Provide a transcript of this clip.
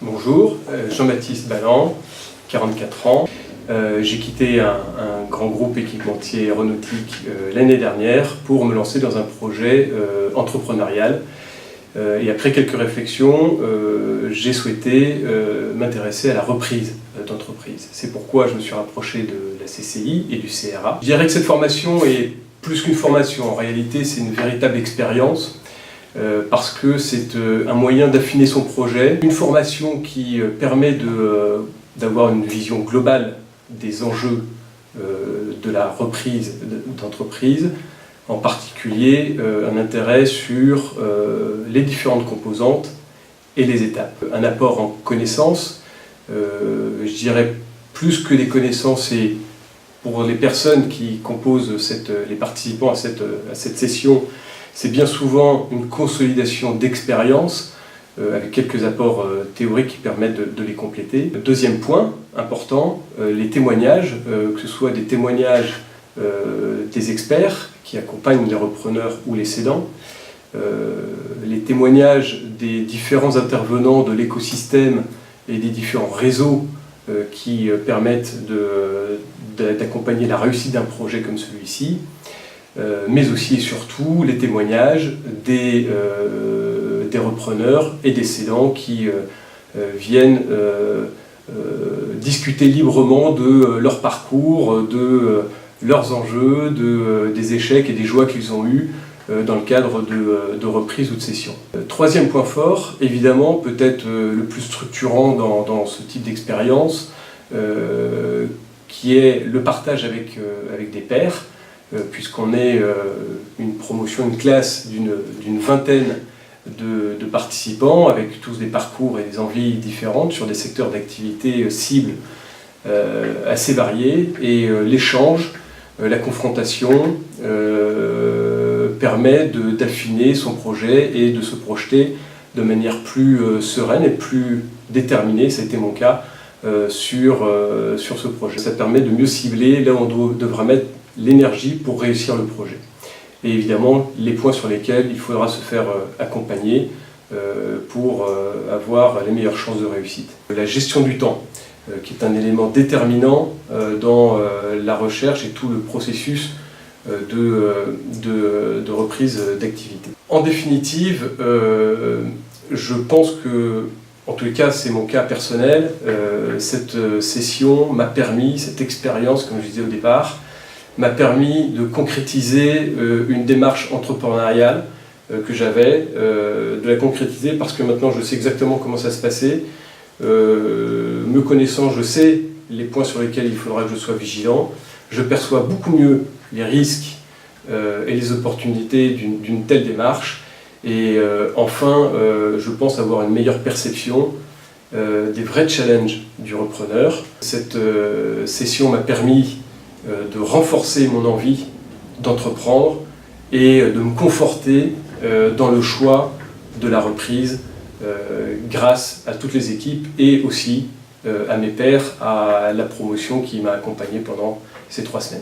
Bonjour, Jean-Baptiste Balland, 44 ans. J'ai quitté un grand groupe équipementier aéronautique l'année dernière pour me lancer dans un projet entrepreneurial. Et après quelques réflexions, j'ai souhaité m'intéresser à la reprise d'entreprise. C'est pourquoi je me suis rapproché de la CCI et du CRA. Je dirais que cette formation est plus qu'une formation. En réalité, c'est une véritable expérience. Parce que c'est un moyen d'affiner son projet, une formation qui permet d'avoir une vision globale des enjeux de la reprise d'entreprise, en particulier un intérêt sur les différentes composantes et les étapes. Un apport en connaissances, je dirais plus que des connaissances, et pour les personnes qui composent les participants à cette session, c'est bien souvent une consolidation d'expérience avec quelques apports théoriques qui permettent de les compléter. Deuxième point important, les témoignages, que ce soit des témoignages des experts qui accompagnent les repreneurs ou les cédants, les témoignages des différents intervenants de l'écosystème et des différents réseaux qui permettent d'accompagner la réussite d'un projet comme celui-ci, mais aussi et surtout les témoignages des repreneurs et des cédants qui viennent discuter librement de leur parcours, de leurs enjeux, des échecs et des joies qu'ils ont eus dans le cadre de reprise ou de cession. Troisième point fort, évidemment, peut-être le plus structurant dans ce type d'expérience, qui est le partage avec des pairs, puisqu'on est une promotion, une classe d'une vingtaine de participants, avec tous des parcours et des envies différentes sur des secteurs d'activité cibles assez variés, et l'échange, la confrontation permet d'affiner son projet et de se projeter de manière plus sereine et plus déterminée, ça a été mon cas, sur ce projet. Ça permet de mieux cibler là où on devra mettre l'énergie pour réussir le projet. Et évidemment, les points sur lesquels il faudra se faire accompagner pour avoir les meilleures chances de réussite. La gestion du temps, qui est un élément déterminant dans la recherche et tout le processus de reprise d'activité. En définitive, je pense que, en tous les cas c'est mon cas personnel, cette session m'a permis, cette expérience, comme je disais au départ, m'a permis de concrétiser une démarche entrepreneuriale que j'avais, de la concrétiser parce que maintenant je sais exactement comment ça se passait. Me connaissant, je sais les points sur lesquels il faudra que je sois vigilant. Je perçois beaucoup mieux les risques et les opportunités d'une telle démarche. Et enfin, je pense avoir une meilleure perception des vrais challenges du repreneur. Cette session m'a permis de renforcer mon envie d'entreprendre et de me conforter dans le choix de la reprise grâce à toutes les équipes et aussi à mes pairs, à la promotion qui m'a accompagné pendant ces 3 semaines.